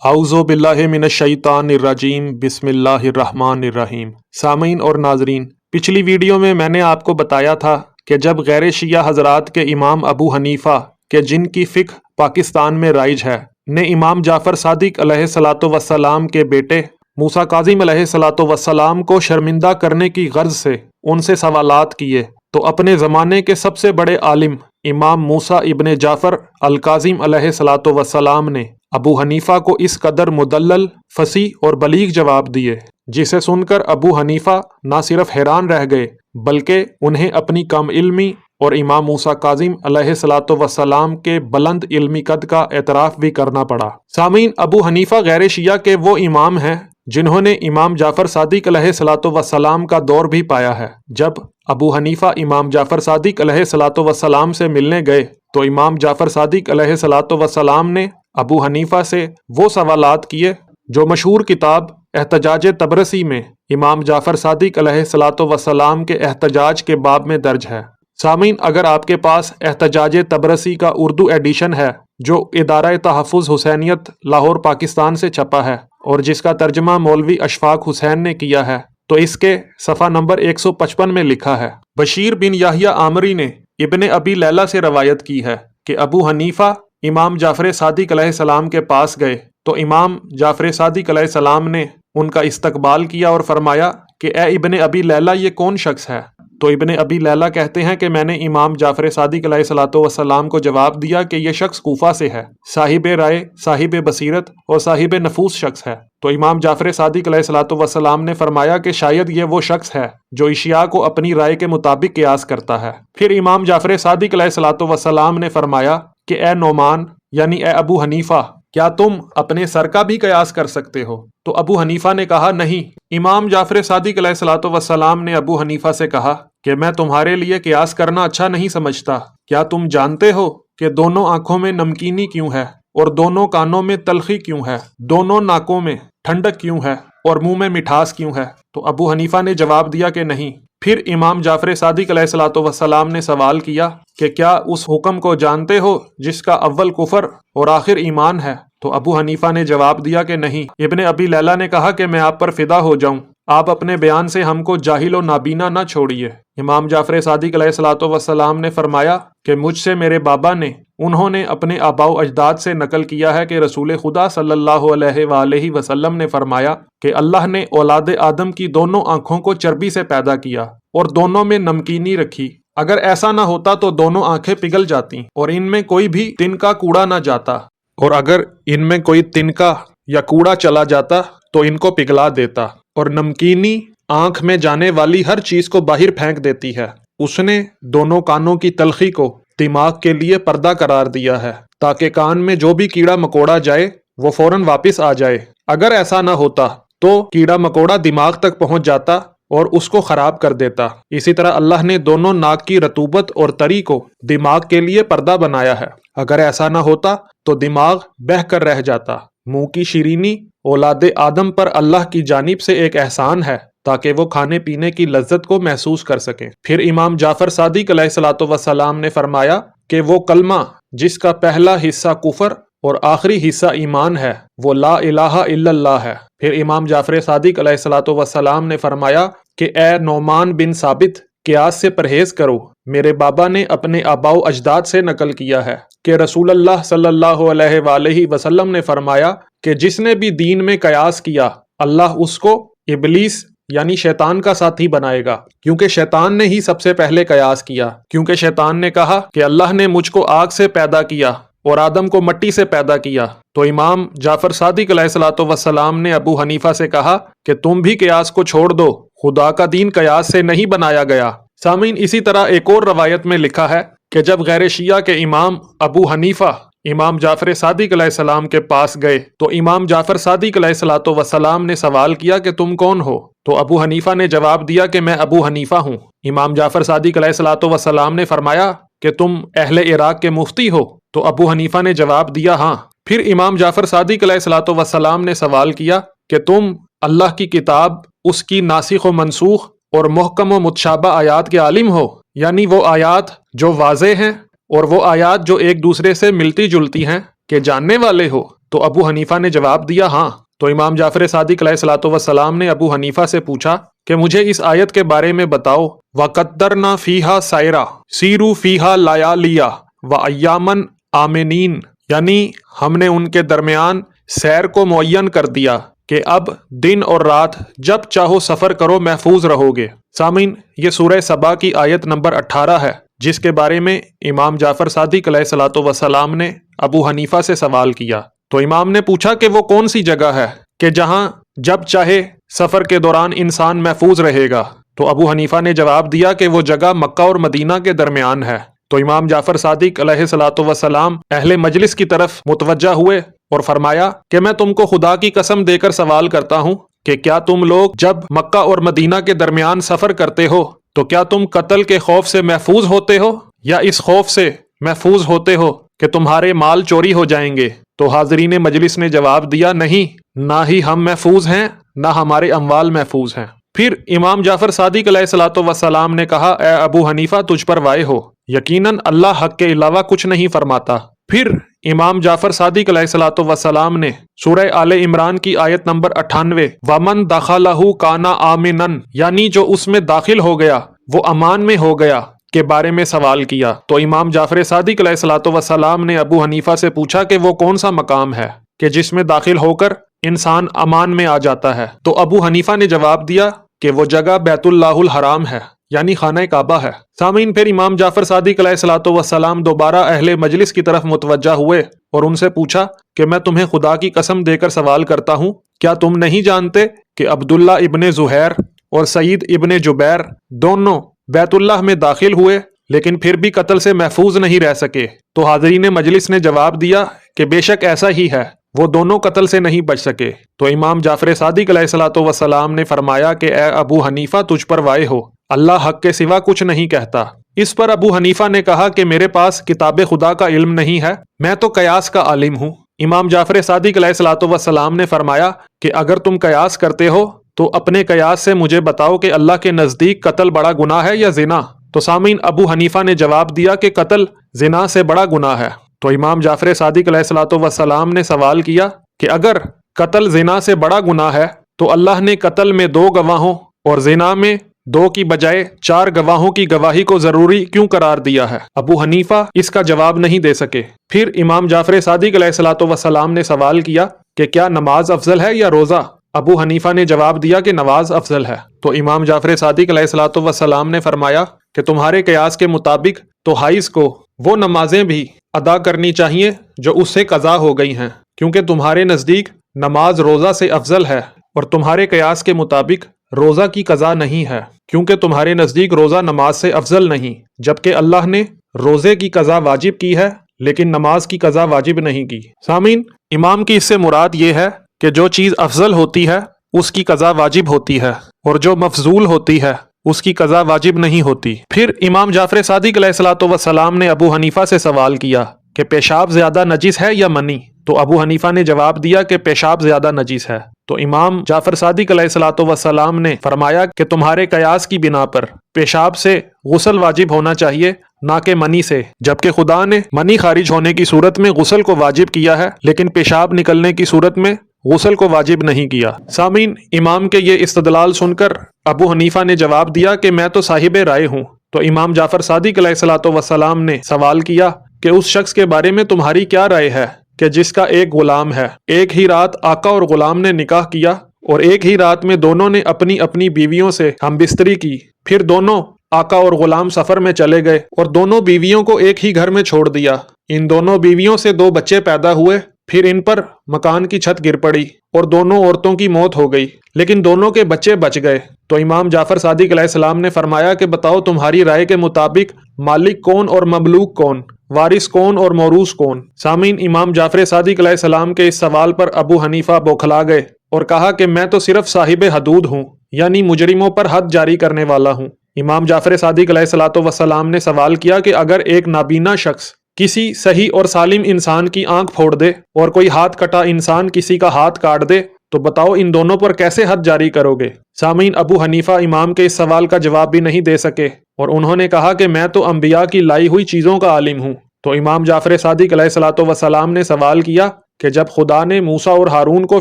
اعوذ باللہ من الشیطان الرجیم بسم اللہ الرحمن الرحیم۔ سامعین اور ناظرین، پچھلی ویڈیو میں نے آپ کو بتایا تھا کہ جب غیر شیعہ حضرات کے امام ابو حنیفہ کہ جن کی فقہ پاکستان میں رائج ہے نے امام جعفر صادق علیہ الصلوۃ والسلام کے بیٹے موسیٰ کاظم علیہ الصلوۃ والسلام کو شرمندہ کرنے کی غرض سے ان سے سوالات کیے تو اپنے زمانے کے سب سے بڑے عالم امام موسیٰ ابن جعفر الکاظم علیہ الصلوۃ والسلام نے ابو حنیفہ کو اس قدر مدلل، فصیح اور بلیغ جواب دیے جسے سن کر ابو حنیفہ نہ صرف حیران رہ گئے بلکہ انہیں اپنی کم علمی اور امام موسیٰ کاظم علیہ الصلوۃ والسلام کے بلند علمی قد کا اعتراف بھی کرنا پڑا۔ سامعین، ابو حنیفہ غیر شیعہ کے وہ امام ہیں جنہوں نے امام جعفر صادق علیہ الصلوۃ والسلام کا دور بھی پایا ہے۔ جب ابو حنیفہ امام جعفر صادق علیہ الصلوۃ والسلام سے ملنے گئے تو امام جعفر صادق علیہ الصلوۃ والسلام نے ابو حنیفہ سے وہ سوالات کیے جو مشہور کتاب احتجاج تبرسی میں امام جعفر صادق علیہ الصلوۃ والسلام کے احتجاج کے باب میں درج ہے۔ سامعین، اگر آپ کے پاس احتجاج تبرسی کا اردو ایڈیشن ہے جو ادارہ تحفظ حسینیت لاہور پاکستان سے چھپا ہے اور جس کا ترجمہ مولوی اشفاق حسین نے کیا ہے، تو اس کے صفحہ نمبر 155 میں لکھا ہے، بشیر بن یحییٰ عامری نے ابن ابی لیلہ سے روایت کی ہے کہ ابو حنیفہ امام جعفر صادق علیہ السلام کے پاس گئے تو امام جعفر صادق علیہ السلام نے ان کا استقبال کیا اور فرمایا کہ اے ابن ابی لیلہ، یہ کون شخص ہے؟ تو ابن ابی لیلہ کہتے ہیں کہ میں نے امام جعفر صادق علیہ الصلوۃ والسلام کو جواب دیا کہ یہ شخص کوفہ سے ہے، صاحب رائے، صاحب بصیرت اور صاحب نفوس شخص ہے۔ تو امام جعفر صادق علیہ الصلوۃ والسلام نے فرمایا کہ شاید یہ وہ شخص ہے جو اشیاء کو اپنی رائے کے مطابق قیاس کرتا ہے۔ پھر امام جعفر صادق علیہ الصلوۃ والسلام نے فرمایا کہ اے نعمان یعنی اے ابو حنیفہ، کیا تم اپنے سر کا بھی قیاس کر سکتے ہو؟ تو ابو حنیفہ نے کہا نہیں۔ امام جعفر صادق علیہ الصلوۃ والسلام نے ابو حنیفہ سے کہا کہ میں تمہارے لیے قیاس کرنا اچھا نہیں سمجھتا۔ کیا تم جانتے ہو کہ دونوں آنکھوں میں نمکینی کیوں ہے اور دونوں کانوں میں تلخی کیوں ہے، دونوں ناکوں میں ٹھنڈک کیوں ہے اور منہ میں مٹھاس کیوں ہے؟ تو ابو حنیفہ نے جواب دیا کہ نہیں۔ پھر امام جعفر صادق علیہ الصلوۃ والسلام نے سوال کیا کہ کیا اس حکم کو جانتے ہو جس کا اول کفر اور آخر ایمان ہے؟ تو ابو حنیفہ نے جواب دیا کہ نہیں۔ ابن ابی لیلہ نے کہا کہ میں آپ پر فدا ہو جاؤں، آپ اپنے بیان سے ہم کو جاہل و نابینا نہ چھوڑیے۔ امام جعفر صادق علیہ الصلوۃ والسلام نے فرمایا کہ مجھ سے میرے بابا نے، انہوں نے اپنے آباء و اجداد سے نقل کیا ہے کہ رسول خدا صلی اللہ علیہ وآلہ وسلم نے فرمایا کہ اللہ نے اولاد آدم کی دونوں آنکھوں کو چربی سے پیدا کیا اور دونوں میں نمکینی رکھی۔ اگر ایسا نہ ہوتا تو دونوں آنکھیں پگھل جاتی اور ان میں کوئی بھی تنکا کوڑا نہ جاتا، اور اگر ان میں کوئی تنکا یا کوڑا چلا جاتا تو ان کو پگھلا دیتا، اور نمکینی آنکھ میں جانے والی ہر چیز کو باہر پھینک دیتی ہے۔ اس نے دونوں کانوں کی تلخی کو دماغ کے لیے پردہ قرار دیا ہے تاکہ کان میں جو بھی کیڑا مکوڑا جائے وہ فوراً واپس آ جائے۔ اگر ایسا نہ ہوتا تو کیڑا مکوڑا دماغ تک پہنچ جاتا اور اس کو خراب کر دیتا۔ اسی طرح اللہ نے دونوں ناک کی رطوبت اور تری کو دماغ کے لیے پردہ بنایا ہے۔ اگر ایسا نہ ہوتا تو دماغ بہہ کر رہ جاتا۔ منہ کی شیرینی اولاد آدم پر اللہ کی جانب سے ایک احسان ہے تاکہ وہ کھانے پینے کی لذت کو محسوس کر سکیں۔ پھر امام جعفر صادق علیہ الصلوۃ والسلام نے فرمایا کہ وہ کلمہ جس کا پہلا حصہ کفر اور آخری حصہ ایمان ہے وہ لا الہ الا اللہ ہے۔ پھر امام جعفر صادق علیہ الصلوۃ والسلام نے فرمایا کہ اے نعمان بن ثابت، قیاس سے پرہیز کرو۔ میرے بابا نے اپنے آباء و اجداد سے نقل کیا ہے کہ رسول اللہ صلی اللہ علیہ وآلہ وسلم نے فرمایا کہ جس نے بھی دین میں قیاس کیا اللہ اس کو ابلیس یعنی شیطان کا ساتھی بنائے گا، کیونکہ شیطان نے ہی سب سے پہلے قیاس کیا، کیونکہ شیطان نے کہا کہ اللہ نے مجھ کو آگ سے پیدا کیا اور آدم کو مٹی سے پیدا کیا۔ تو امام جعفر صادق علیہ الصلوۃ والسلام نے ابو حنیفہ سے کہا کہ تم بھی قیاس کو چھوڑ دو، خدا کا دین قیاس سے نہیں بنایا گیا۔ سامعین، اسی طرح ایک اور روایت میں لکھا ہے کہ جب غیر شیعہ کے امام ابو حنیفہ امام جعفر صادق علیہ السلام کے پاس گئے تو امام جعفر صادق علیہ الصلوۃ والسلام نے سوال کیا کہ تم کون ہو؟ تو ابو حنیفہ نے جواب دیا کہ میں ابو حنیفہ ہوں۔ امام جعفر صادق علیہ الصلوۃ والسلام نے فرمایا کہ تم اہل عراق کے مفتی ہو؟ تو ابو حنیفہ نے جواب دیا ہاں۔ پھر امام جعفر صادق علیہ الصلوۃ والسلام نے سوال کیا کہ تم اللہ کی کتاب، اس کی ناسخ و منسوخ اور محکم و متشابہ آیات کے عالم ہو، یعنی وہ آیات جو واضح ہیں اور وہ آیات جو ایک دوسرے سے ملتی جلتی ہیں کے جاننے والے ہو؟ تو ابو حنیفہ نے جواب دیا ہاں۔ تو امام جعفر صادق علیہ الصلوۃ والسلام نے ابو حنیفہ سے پوچھا کہ مجھے اس آیت کے بارے میں بتاؤ، وَقَدَّرْنَا فِيهَا سَيْرًا سِیرُوا فِیهَا لَیَالِیَ وَأَیَّامًا آمِنِین، یعنی ہم نے ان کے درمیان سیر کو معین کر دیا کہ اب دن اور رات جب چاہو سفر کرو محفوظ رہو گے۔ سامعین، یہ سورہ سبا کی آیت نمبر 18 ہے، جس کے بارے میں امام جعفر صادق علیہ الصلوۃ والسلام نے ابو حنیفہ سے سوال کیا۔ تو امام نے پوچھا کہ وہ کون سی جگہ ہے کہ جہاں جب چاہے سفر کے دوران انسان محفوظ رہے گا؟ تو ابو حنیفہ نے جواب دیا کہ وہ جگہ مکہ اور مدینہ کے درمیان ہے۔ تو امام جعفر صادق علیہ الصلوۃ والسلام اہل مجلس کی طرف متوجہ ہوئے اور فرمایا کہ میں تم کو خدا کی قسم دے کر سوال کرتا ہوں کہ کیا تم لوگ جب مکہ اور مدینہ کے درمیان سفر کرتے ہو تو کیا تم قتل کے خوف سے محفوظ ہوتے ہو یا اس خوف سے محفوظ ہوتے ہو کہ تمہارے مال چوری ہو جائیں گے؟ تو حاضرین مجلس نے جواب دیا نہیں، نہ ہی ہم محفوظ ہیں نہ ہمارے اموال محفوظ ہیں۔ پھر امام جعفر صادق علیہ الصلوۃ والسلام نے کہا اے ابو حنیفہ تجھ پر وائے ہو، یقیناً اللہ حق کے علاوہ کچھ نہیں فرماتا۔ پھر امام جعفر صادق علیہ الصلوۃ والسلام نے سورہ آل عمران کی آیت نمبر 98 وَمَن دَخَلَهُ كَانَ آمِنًا، یعنی جو اس میں داخل ہو گیا وہ امان میں ہو گیا کے بارے میں سوال کیا۔ تو امام جعفر صادق علیہ الصلوۃ والسلام نے ابو حنیفہ سے پوچھا کہ وہ کون سا مقام ہے کہ جس میں داخل ہو کر انسان امان میں آ جاتا ہے؟ تو ابو حنیفہ نے جواب دیا کہ وہ جگہ بیت اللہ الحرام ہے، یعنی خانہ کعبہ ہے۔ سامعین، پھر امام جعفر صادق علیہ الصلوۃ والسلام دوبارہ اہل مجلس کی طرف متوجہ ہوئے اور ان سے پوچھا کہ میں تمہیں خدا کی قسم دے کر سوال کرتا ہوں، کیا تم نہیں جانتے کہ عبداللہ ابن زہیر اور سعید ابن جبیر دونوں بیت اللہ میں داخل ہوئے لیکن پھر بھی قتل سے محفوظ نہیں رہ سکے؟ تو حاضرین مجلس نے جواب دیا کہ بے شک ایسا ہی ہے، وہ دونوں قتل سے نہیں بچ سکے۔ تو امام جعفر صادق علیہ الصلوۃ والسلام نے فرمایا کہ اے ابو حنیفہ تجھ پر وائے ہو، اللہ حق کے سوا کچھ نہیں کہتا۔ اس پر ابو حنیفہ نے کہا کہ میرے پاس کتاب خدا کا علم نہیں ہے، میں تو قیاس کا عالم ہوں۔ امام جعفر صادق علیہ الصلوۃ والسلام نے فرمایا کہ اگر تم قیاس کرتے ہو تو اپنے قیاس سے مجھے بتاؤ کہ اللہ کے نزدیک قتل بڑا گناہ ہے یا زنا؟ تو سامعین، ابو حنیفہ نے جواب دیا کہ قتل زنا سے بڑا گناہ ہے۔ تو امام جعفر صادق علیہ الصلوۃ والسلام نے سوال کیا کہ اگر قتل زنا سے بڑا گناہ ہے تو اللہ نے قتل میں 2 گواہوں اور زنا میں 2 کی بجائے 4 گواہوں کی گواہی کو ضروری کیوں قرار دیا ہے؟ ابو حنیفہ اس کا جواب نہیں دے سکے۔ پھر امام جعفر صادق علیہ الصلوۃ والسلام نے سوال کیا کہ کیا نماز افضل ہے یا روزہ؟ ابو حنیفہ نے جواب دیا کہ نماز افضل ہے۔ تو امام جعفر صادق علیہ الصلوۃ والسلام نے فرمایا کہ تمہارے قیاس کے مطابق تو حائض کو وہ نمازیں بھی ادا کرنی چاہیے جو اس سے قضا ہو گئی ہیں، کیونکہ تمہارے نزدیک نماز روزہ سے افضل ہے، اور تمہارے قیاس کے مطابق روزہ کی قضا نہیں ہے، کیونکہ تمہارے نزدیک روزہ نماز سے افضل نہیں، جبکہ اللہ نے روزے کی قضا واجب کی ہے لیکن نماز کی قضا واجب نہیں کی۔ سامعین، امام کی اس سے مراد یہ ہے کہ جو چیز افضل ہوتی ہے اس کی قضا واجب ہوتی ہے، اور جو مفضول ہوتی ہے اس کی قضا واجب نہیں ہوتی۔ پھر امام جعفر صادق علیہ الصلوۃ والسلام نے ابو حنیفہ سے سوال کیا کہ پیشاب زیادہ نجس ہے یا منی؟ تو ابو حنیفہ نے جواب دیا کہ پیشاب زیادہ نجس ہے۔ تو امام جعفر صادق علیہ الصلوۃ والسلام نے فرمایا کہ تمہارے قیاس کی بنا پر پیشاب سے غسل واجب ہونا چاہیے، نہ کہ منی سے، جبکہ خدا نے منی خارج ہونے کی صورت میں غسل کو واجب کیا ہے لیکن پیشاب نکلنے کی صورت میں غسل کو واجب نہیں کیا۔ سامعین، امام کے یہ استدلال سن کر ابو حنیفہ نے جواب دیا کہ میں تو صاحب رائے ہوں۔ تو امام جعفر صادق علیہ الصلوۃ والسلام نے سوال کیا کہ اس شخص کے بارے میں تمہاری کیا رائے ہے کہ جس کا ایک غلام ہے، ایک ہی رات آقا اور غلام نے نکاح کیا اور ایک ہی رات میں دونوں نے اپنی اپنی بیویوں سے ہم بستری کی، پھر دونوں آقا اور غلام سفر میں چلے گئے اور دونوں بیویوں کو ایک ہی گھر میں چھوڑ دیا، ان دونوں بیویوں سے 2 بچے پیدا ہوئے، پھر ان پر مکان کی چھت گر پڑی اور دونوں عورتوں کی موت ہو گئی لیکن دونوں کے بچے بچ گئے۔ تو امام جعفر صادق علیہ السلام نے فرمایا کہ بتاؤ تمہاری رائے کے مطابق مالک کون اور مملوک کون، وارث کون اور موروث کون؟ سامعین، امام جعفر صادق علیہ السلام کے اس سوال پر ابو حنیفہ بوکھلا گئے اور کہا کہ میں تو صرف صاحب حدود ہوں، یعنی مجرموں پر حد جاری کرنے والا ہوں۔ امام جعفر صادق علیہ الصلوۃ والسلام نے سوال کیا کہ اگر ایک نابینا شخص کسی صحیح اور سالم انسان کی آنکھ پھوڑ دے اور کوئی ہاتھ کٹا انسان کسی کا ہاتھ کاٹ دے تو بتاؤ ان دونوں پر کیسے حد جاری کرو گے؟ سامعین، ابو حنیفہ امام کے اس سوال کا جواب بھی نہیں دے سکے اور انہوں نے کہا کہ میں تو انبیاء کی لائی ہوئی چیزوں کا عالم ہوں۔ تو امام جعفر صادق علیہ الصلوۃ والسلام نے سوال کیا کہ جب خدا نے موسیٰ اور ہارون کو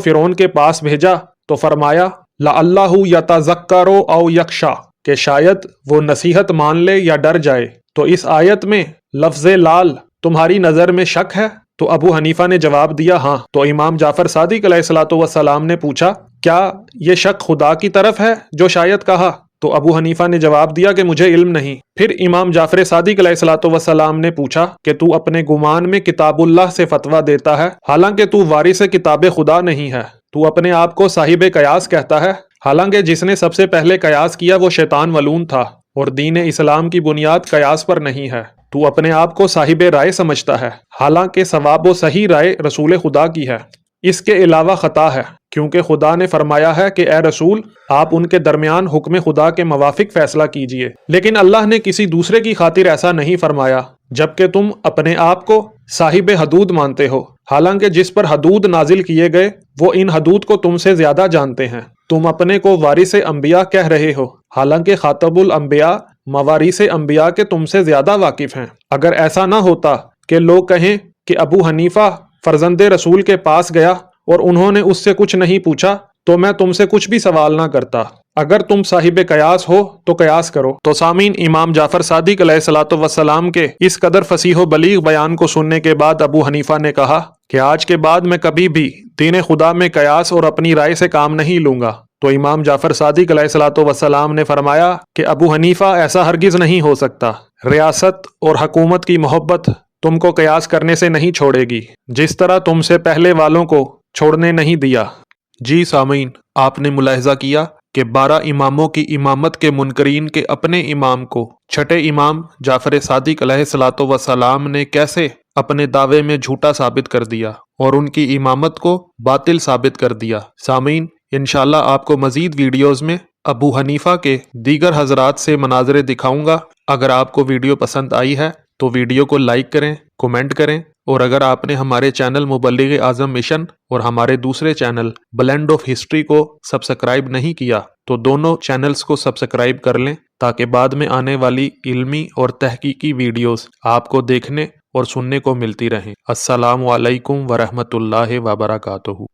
فرعون کے پاس بھیجا تو فرمایا لعلہ یتذکر او یخشی، کہ شاید وہ نصیحت مان لے یا ڈر جائے۔ تو اس آیت میں لفظ لال تمہاری نظر میں شک ہے؟ تو ابو حنیفہ نے جواب دیا ہاں۔ تو امام جعفر صادق علیہ الصلوۃ والسلام نے پوچھا کیا یہ شک خدا کی طرف ہے جو شاید کہا؟ تو ابو حنیفہ نے جواب دیا کہ مجھے علم نہیں۔ پھر امام جعفر صادق علیہ الصلوۃ والسلام نے پوچھا کہ تو اپنے گمان میں کتاب اللہ سے فتویٰ دیتا ہے حالانکہ تو وارث کتاب خدا نہیں ہے، تو اپنے آپ کو صاحب قیاس کہتا ہے حالانکہ جس نے سب سے پہلے قیاس کیا وہ شیطان ملعون تھا، اور دین اسلام کی بنیاد قیاس پر نہیں ہے۔ تو اپنے آپ کو صاحب رائے سمجھتا ہے حالانکہ صواب و صحیح رائے رسول خدا کی ہے۔ اس کے علاوہ خطا ہے، کیونکہ خدا نے فرمایا ہے کہ اے رسول آپ ان کے درمیان حکم خدا کے موافق فیصلہ کیجئے، لیکن اللہ نے کسی دوسرے کی خاطر ایسا نہیں فرمایا، جبکہ تم اپنے آپ کو صاحب حدود مانتے ہو، حالانکہ جس پر حدود نازل کیے گئے وہ ان حدود کو تم سے زیادہ جانتے ہیں۔ تم اپنے کو وارث انبیاء کہہ رہے ہو، حالانکہ خاتم الانبیاء موارث انبیاء کے تم سے زیادہ واقف ہیں۔ اگر ایسا نہ ہوتا کہ لوگ کہیں کہ ابو حنیفہ فرزند رسول کے پاس گیا اور انہوں نے اس سے کچھ نہیں پوچھا تو میں تم سے کچھ بھی سوال نہ کرتا۔ اگر تم صاحب قیاس ہو تو قیاس کرو۔ تو سامعین، امام جعفر صادق علیہ الصلوۃ والسلام کے اس قدر فصیح و بلیغ بیان کو سننے کے بعد ابو حنیفہ نے کہا کہ آج کے بعد میں کبھی بھی دین خدا میں قیاس اور اپنی رائے سے کام نہیں لوں گا۔ تو امام جعفر صادق علیہ الصلوۃ والسلام نے فرمایا کہ ابو حنیفہ ایسا ہرگز نہیں ہو سکتا۔ ریاست اور حکومت کی محبت تم کو قیاس کرنے سے نہیں چھوڑے گی، جس طرح تم سے پہلے والوں کو چھوڑنے نہیں دیا۔ جی سامعین، آپ نے ملاحظہ کیا کہ 12 اماموں کی امامت کے منکرین کے اپنے امام کو چھٹے امام جعفر صادق علیہ الصلوۃ والسلام نے کیسے اپنے دعوے میں جھوٹا ثابت کر دیا اور ان کی امامت کو باطل ثابت کر دیا۔ سامعین، انشاءاللہ آپ کو مزید ویڈیوز میں ابو حنیفہ کے دیگر حضرات سے مناظرے دکھاؤں گا۔ اگر آپ کو ویڈیو پسند آئی ہے تو ویڈیو کو لائک کریں، کومنٹ کریں، اور اگر آپ نے ہمارے چینل مبلغ اعظم مشن اور ہمارے دوسرے چینل بلینڈ آف ہسٹری کو سبسکرائب نہیں کیا تو دونوں چینلز کو سبسکرائب کر لیں تاکہ بعد میں آنے والی علمی اور تحقیقی ویڈیوز آپ کو دیکھنے اور سننے کو ملتی رہیں۔ السلام علیکم ورحمۃ اللہ وبرکاتہ۔